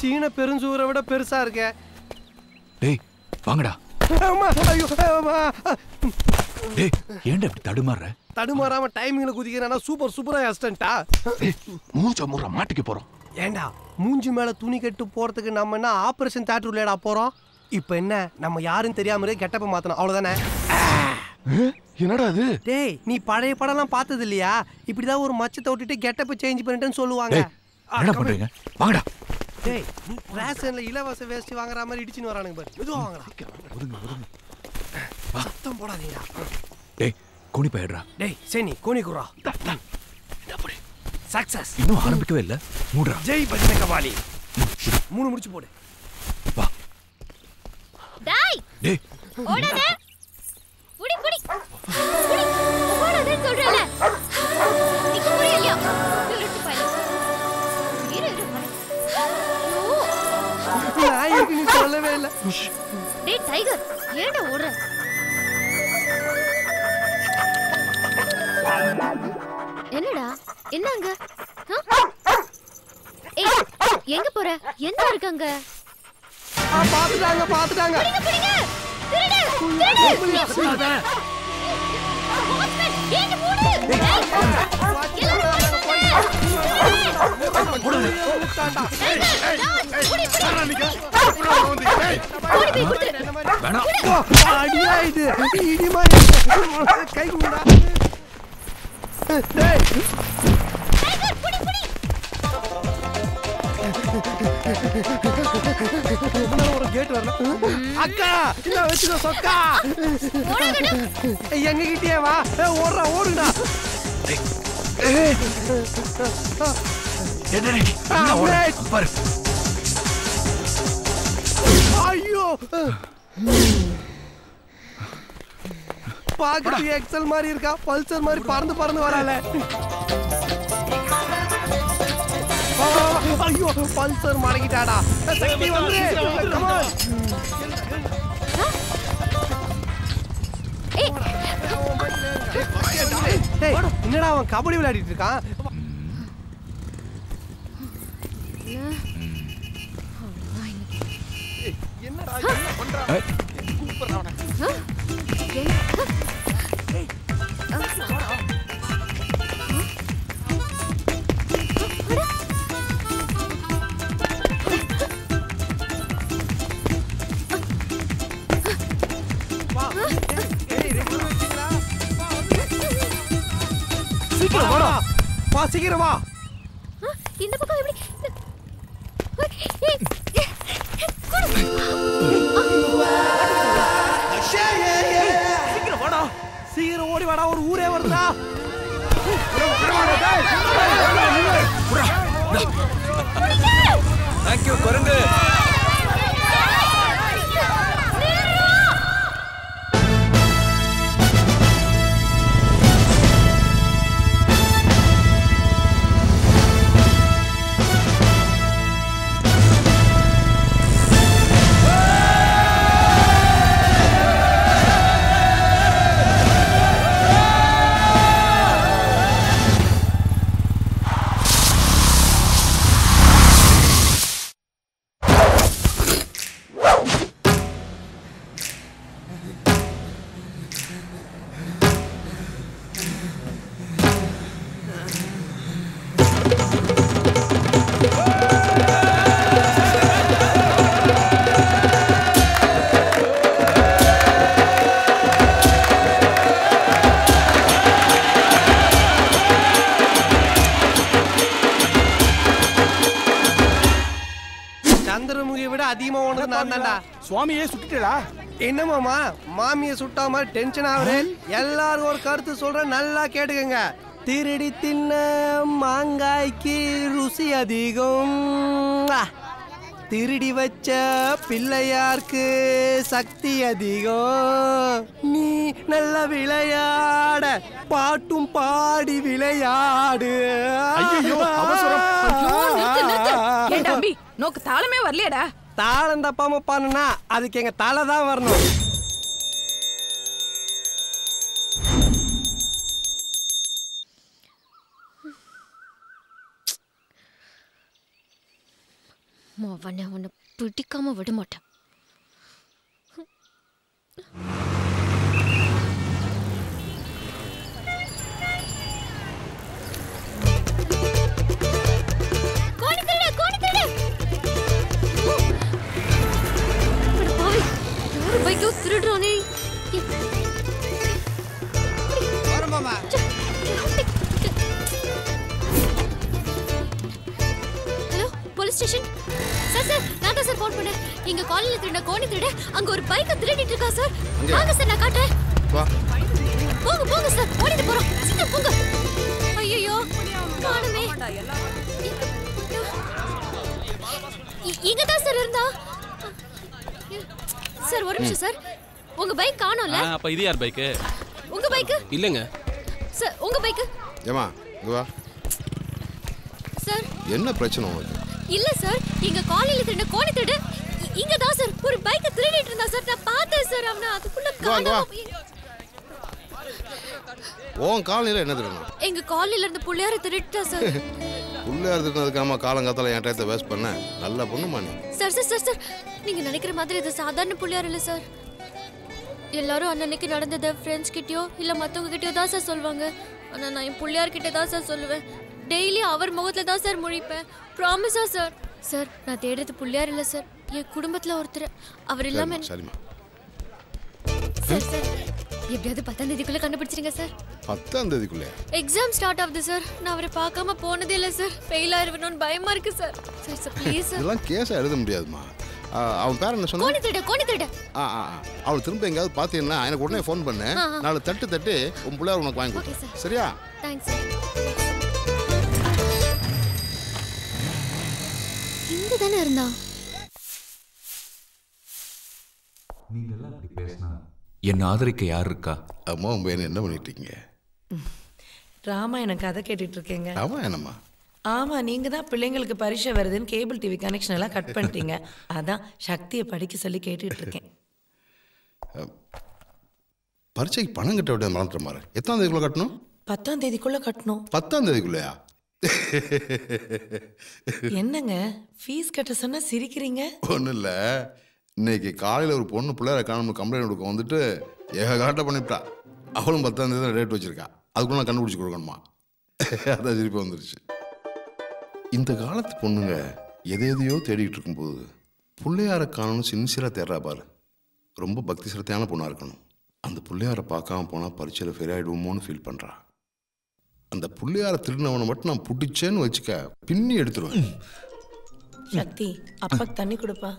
சீன பெருஞ்சூரை விட பெருசா இருக்க. டேய் வாங்கடா. ஐயோ டேய் ஏன்டா இப்படி தடுமாறற? தடுமாறாம டைமிங்ல குதிக்கறனா சூப்பரா அசிஸ்டன்ட்டா. மூஞ்ச முற மாட்டிக்க போறோம். ஏண்டா மூஞ்சி மேல துணி கட்டு போறதுக்கு நம்ம என்ன ஆபரேஷன் தியேட்டர் உள்ளடா போறோம்? இப்போ என்ன நம்ம யாரும் தெரியாமலே கெட்டப்ப மாத்தணும் அவ்வளவுதானே? என்னடா அது? டேய் நீ பழைய படம்லாம் பார்த்தது இல்லையா? இப்படிதான் ஒரு மச்சத்தை விட்டுட்டு கெட்டப்ப சேஞ்ச் பண்ணிட்டேன்னு சொல்லுவாங்க. என்ன பண்றீங்க? வாங்கடா. டேய் ரேஷன்ல இலவச வேஷ்டி வாங்குற மாதிரி இடிச்சின்னு வரானுங்க பாரு. மெதுவா வாங்கடா. ஒதுங்க. சத்தம் போடாதீங்கடா. டேய் கோணி பையடா. டேய் சேனி கோணி குறா. அப்படி சக்சஸ். இன்னும் ஆரம்பிக்கவே இல்ல. மூடுடா. ஜெய் பஜனை கபாலி. 3 முடிச்சு போடு. வா. டேய். டேய். ஓடாத. புடி. ஓடாத சொல்றல. நிக்க முடியலையா? திருட்டு பையன். இரு. நாய்க்கு நீ சொல்லவே இல்ல. டேய் டைகர், ஏன்டா ஓடுற? என்னடா? என்னங்க? ஏய், எங்க போற? என்ன இருக்காங்க? பாத்துட்டாங்க. புடிங்க. திருடு. ஏன் மூடு? அக்கா இல்ல வச்சுக்கோ சொக்கா. எங்க கிட்டே வா. ஓடுடா. ஐயோ பாக்கிறதுக்கு எக்ஸல் மாதிரி இருக்கா. பல்சர் மாதிரி பறந்து வரால. ஐயோ பல்சர் மடங்கிட்டாடா. சக்தி வந்து என்னடா அவன் கபடி விளையாடிட்டு இருக்கான். என்னடா என்ன பண்றான்? கூப்பிடுறானே. சீக்கிரம் வா. இந்த பக்கம் எப்படி? சீக்கிரம் ஓடி வாடா. ஒரு ஊரே வருதா. தேங்க்யூ குரங்கு. சந்திரமுகியை விட அதிகமா ஓடுறது நான் தான்டா. சுவாமியே சுட்டுட்டா? என்ன மாமா மாமியை சுட்டா மாதிரி டென்ஷன் ஆகுறேன். எல்லாரும் ஒரு கருத்து சொல்றேன், நல்லா கேட்டுக்கங்க. திருடி தின்ன மாங்காய்க்கு ருசி அதிகம். திருடி வச்ச பிள்ளையாருக்கு சக்தி அதிகம். நீ நல்ல விளையாட பாட்டும் பாடி விளையாடு. தம்பி நோக்கு தாளமே வரலையடா. தாளம் தப்பாம பண்ணுனா அதுக்கு எங்க தலை தான் வரணும். அவனை பிடிக்காம விட மாட்டேன். திருடுறானே. Hello police station. சார் நான் தான் சார் ஃபோன் பண்ணேன். எங்க காலேஜ்ல திருட கோணி திருட அங்க ஒரு பைக்கை திருடிட்டு இருக்கா சார். வாங்க சார் நான் காட்டுறேன். போங்க போங்க சார், ஓடிட்டு போறோம். சீக்கிரம் போங்க. ஐயோ காணுமே. இங்க தான் சார் இருந்தா. சார் ஒரு நிமிஷம் சார், உங்க பைக் காணோம்ல? அப்ப இது யார் பைக்? உங்க பைக் இல்லங்க சார். உங்க பைக் ஏமா இங்க வா. சார் என்ன பிரச்சனை உங்களுக்கு? இல்ல சார், எங்க காலையில திருட கோணி திருட இங்க தான் சார் ஒரு பைக் திருடிட்டு இருந்தா சார். நான் பார்த்தேன் சார். அவன அதுக்குள்ள காணோம். உன் காலையில என்ன திருடணும்? எங்க காலையில இருந்து புள்ளையார திருடிட்டா சார். புள்ளையார் திருடினதுக்காம காலங்காத்தால என் டயத்தை வேஸ்ட் பண்ண. நல்ல பொண்ணுமா நீ. சார் சார் சார் சார், நீங்க நினைக்கிற மாதிரி இது சாதாரண புள்ளையார் இல்ல சார். எல்லாரும் அன்னைக்கு நடந்ததை ஃப்ரெண்ட்ஸ் கிட்டயோ இல்ல மத்தவங்க கிட்டயோ தான் சார் சொல்லுவாங்க. ஆனா நான் என் புள்ளையார் கிட்ட தான் சார் சொல்லுவேன். டெய்லி அவர் முகத்துல தான் சார் முழிப்பேன். ப்ராமிஸா சார். சார் நான் தேடுறது புள்ளையார் இல்ல சார், என் குடும்பத்துல ஒருத்தர். அவர் இல்லாம சரிமா. சார் சார் எப்படியாவது 10ஆம் தேதிக்குள்ள கண்டுபிடிச்சிருங்க சார். 10ஆம் தேதிக்குள்ள எக்ஸாம் ஸ்டார்ட் ஆகுது சார். நான் அவரை பார்க்காம போனதே இல்ல சார். ஃபெயில் ஆயிருவேணும்னு பயமா இருக்கு sir. Sir sir please sir. இதெல்லாம் கேஸா எழுத முடியாதுமா. அவன் பேர் என்ன சொன்னா? கோணி திருட கோணி திருட. அவள் திரும்ப எங்கயாவது பார்த்தீங்கன்னா எனக்கு உடனே ஃபோன் பண்ணு. நாளை தட்டு உன் பிள்ளையார் உனக்கு வாங்கி கொடுத்தேன். சரியா? Thanks sir. இங்க தானே இருந்தா. நீங்கெல்லாம் இப்படி பேசினா என்ன ஆதரிக்க யார் இருக்கா? அம்மா உங்க என்ன பண்ணிட்டு இருக்கீங்க? ராமாயணம் கதை கேட்டுட்டு இருக்கேங்க. ராமாயணமா? ஆமா, நீங்க தான் பிள்ளைங்களுக்கு பரீட்சை வருதுன்னு கேபிள் டிவி கனெக்ஷன் எல்லாம் கட் பண்ணிட்டீங்க. அதான் சக்தியை படிக்க சொல்லி கேட்டுட்டு இருக்கேன். பரீட்சைக்கு பணம் கட்ட விட மறந்துட்ட மாதிரி. எத்தனாம் தேதிக்குள்ள கட்டணும்? 10ஆம் தேதிக்குள்ள கட்டணும். 10ஆம் தேதிக்குள்ளயா? என்னங்க ஃபீஸ் கட்ட சொன்னா சிரிக்கிறீங்க? ஒன்றும் இல்லை. இன்னைக்கு காலையில் ஒரு பொண்ணு பிள்ளையார காணும் கம்ப்ளைண்ட் கொடுக்க வந்துட்டு ஏகாட்ட பண்ணிவிட்டா. அவளும் 10ஆம் தேதி தான் ரேட் வச்சிருக்கா. அதுக்குள்ள நான் கண்டுபிடிச்சி கொடுக்கணுமா? அதான் திருப்பி வந்துருச்சு. இந்த காலத்து பொண்ணுங்க எதையோ தேடிக்கிட்டு இருக்கும்போது பிள்ளையார காணும்னு சின்சியராக தேடுறா பாரு. ரொம்ப பக்தி சிரத்தையான பொண்ணாக இருக்கணும். அந்த பிள்ளையாரை பார்க்காம போனால் பரீட்சையில் ஃபெயில் ஆகிடுவோமோன்னு ஃபீல் பண்ணுறா. அந்த பிள்ளையார திருநவனை மட்டும் நான் பிடிச்சேன்னு வச்சுக்க, பின்னி எடுத்துருவேன். சக்தி அப்பாக்கு தண்ணி கொடுப்பா.